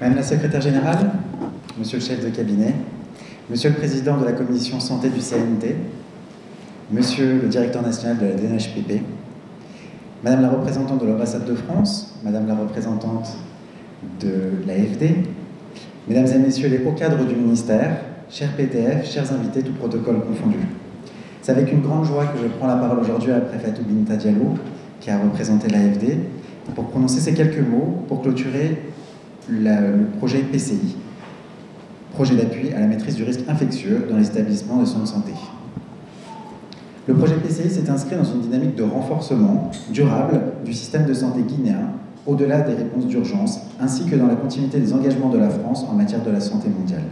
Madame la secrétaire générale, monsieur le chef de cabinet, monsieur le président de la commission santé du CNT, monsieur le directeur national de la DNHPP, madame la représentante de l'ambassade de France, madame la représentante de l'AFD, mesdames et messieurs les hauts cadres du ministère, chers PTF, chers invités, tout protocole confondu. C'est avec une grande joie que je prends la parole aujourd'hui après Fatou Binta Diallo, qui a représenté l'AFD, pour prononcer ces quelques mots pour clôturer le projet PCI, projet d'appui à la maîtrise du risque infectieux dans les établissements de soins de santé. Le projet PCI s'est inscrit dans une dynamique de renforcement durable du système de santé guinéen, au-delà des réponses d'urgence, ainsi que dans la continuité des engagements de la France en matière de la santé mondiale.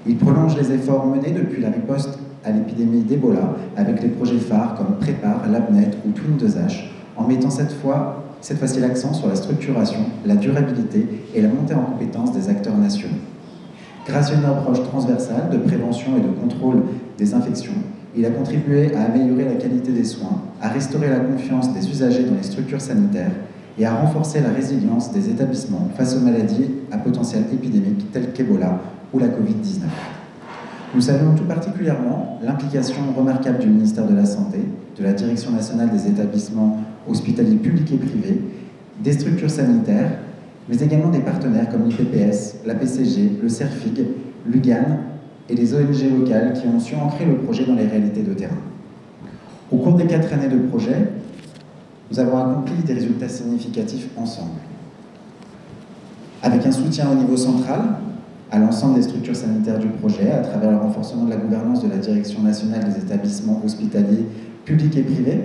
Il prolonge les efforts menés depuis la riposte à l'épidémie d'Ebola avec les projets phares comme Prépare, LabNet ou Twin2H, en mettant cette fois-ci l'accent sur la structuration, la durabilité et la montée en compétence des acteurs nationaux. Grâce à une approche transversale de prévention et de contrôle des infections, il a contribué à améliorer la qualité des soins, à restaurer la confiance des usagers dans les structures sanitaires et à renforcer la résilience des établissements face aux maladies à potentiel épidémique telles qu'Ebola ou la Covid-19. Nous saluons tout particulièrement l'implication remarquable du ministère de la Santé, de la Direction nationale des établissements hospitaliers publics et privés, des structures sanitaires, mais également des partenaires comme l'IPPS, la PCG, le CERFIG, l'UGAN et les ONG locales qui ont su ancrer le projet dans les réalités de terrain. Au cours des 4 années de projet, nous avons accompli des résultats significatifs ensemble. Avec un soutien au niveau central, à l'ensemble des structures sanitaires du projet, à travers le renforcement de la gouvernance de la Direction nationale des établissements hospitaliers publics et privés,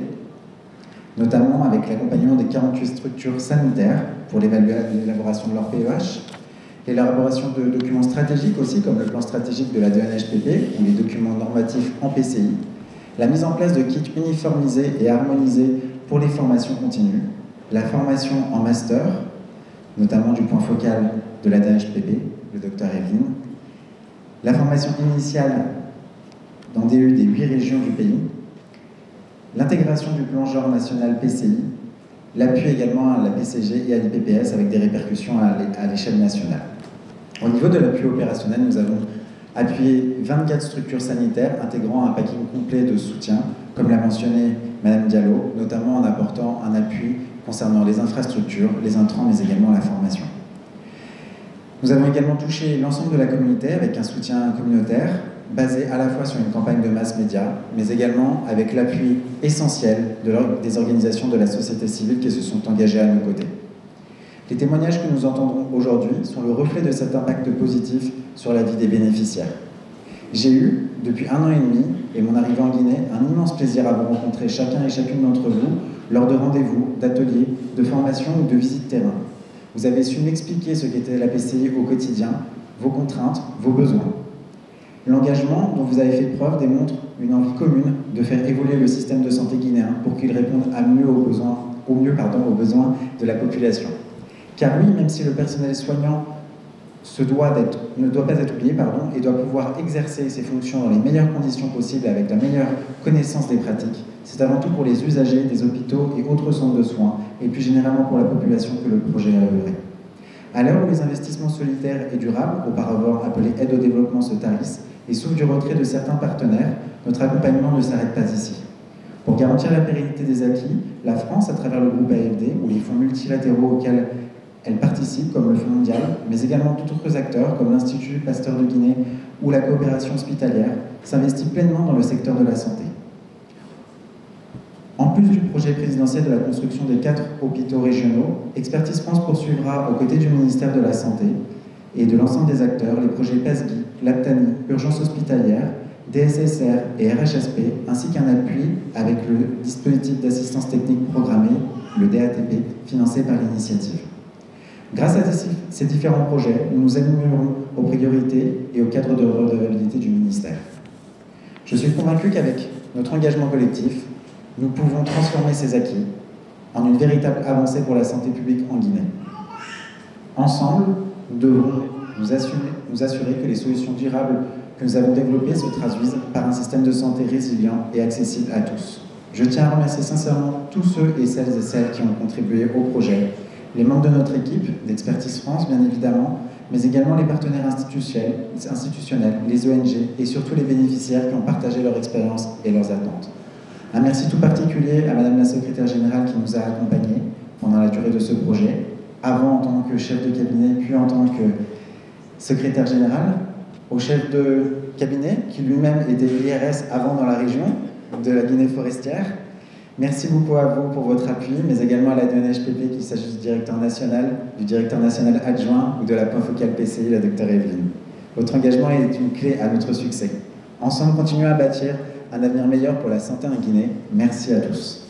notamment avec l'accompagnement des 48 structures sanitaires pour l'élaboration de leur PEH, l'élaboration de documents stratégiques aussi, comme le plan stratégique de la DNHPP ou les documents normatifs en PCI, la mise en place de kits uniformisés et harmonisés pour les formations continues, la formation en master, notamment du point focal de la DNHPP, le docteur Evelyne, la formation initiale dans DU des 8 régions du pays, l'intégration du plan genre national PCI, l'appui également à la PCG et à l'IPPS avec des répercussions à l'échelle nationale. Au niveau de l'appui opérationnel, nous avons appuyé 24 structures sanitaires intégrant un packing complet de soutien, comme l'a mentionné Madame Diallo, notamment en apportant un appui concernant les infrastructures, les intrants, mais également la formation. Nous avons également touché l'ensemble de la communauté avec un soutien communautaire basé à la fois sur une campagne de mass média, mais également avec l'appui essentiel des organisations de la société civile qui se sont engagées à nos côtés. Les témoignages que nous entendrons aujourd'hui sont le reflet de cet impact positif sur la vie des bénéficiaires. J'ai eu, depuis 1 an et demi, et mon arrivée en Guinée, un immense plaisir à vous rencontrer chacun et chacune d'entre vous lors de rendez-vous, d'ateliers, de formations ou de visites terrain. Vous avez su m'expliquer ce qu'était la PCI au quotidien, vos contraintes, vos besoins. L'engagement dont vous avez fait preuve démontre une envie commune de faire évoluer le système de santé guinéen pour qu'il réponde au mieux aux besoins de la population. Car oui, même si le personnel soignant ne doit pas être oublié et doit pouvoir exercer ses fonctions dans les meilleures conditions possibles avec la meilleure connaissance des pratiques, c'est avant tout pour les usagers des hôpitaux et autres centres de soins, et plus généralement pour la population que le projet a œuvré. À l'heure où les investissements solitaires et durables, auparavant appelés aide au développement, se tarissent et souffrent du retrait de certains partenaires, notre accompagnement ne s'arrête pas ici. Pour garantir la pérennité des acquis, la France, à travers le groupe AFD, ou les fonds multilatéraux auxquels elle participe, comme le Fonds mondial, mais également tous autres acteurs, comme l'Institut Pasteur de Guinée ou la coopération hospitalière, s'investit pleinement dans le secteur de la santé. En plus du projet présidentiel de la construction des 4 hôpitaux régionaux, Expertise France poursuivra aux côtés du ministère de la Santé et de l'ensemble des acteurs les projets PASGI, Laptani, Urgence hospitalière, DSSR et RHSP, ainsi qu'un appui avec le dispositif d'assistance technique programmée, le DATP, financé par l'initiative. Grâce à ces différents projets, nous nous alignerons aux priorités et au cadre de redevabilité du ministère. Je suis convaincu qu'avec notre engagement collectif, nous pouvons transformer ces acquis en une véritable avancée pour la santé publique en Guinée. Ensemble, nous devrons nous assurer que les solutions durables que nous avons développées se traduisent par un système de santé résilient et accessible à tous. Je tiens à remercier sincèrement tous ceux et celles qui ont contribué au projet, les membres de notre équipe, d'Expertise France bien évidemment, mais également les partenaires institutionnels, les ONG et surtout les bénéficiaires qui ont partagé leur expérience et leurs attentes. Un merci tout particulier à Madame la Secrétaire Générale qui nous a accompagnés pendant la durée de ce projet, avant en tant que chef de cabinet, puis en tant que secrétaire général, au chef de cabinet qui lui-même était l'IRS avant dans la région de la Guinée forestière. Merci beaucoup à vous pour votre appui, mais également à la DNHPP, qu'il s'agisse du directeur national adjoint ou de la point focale PCI, la Dr Evelyne. Votre engagement est une clé à notre succès. Ensemble, continuons à bâtir un avenir meilleur pour la santé en Guinée. Merci à tous.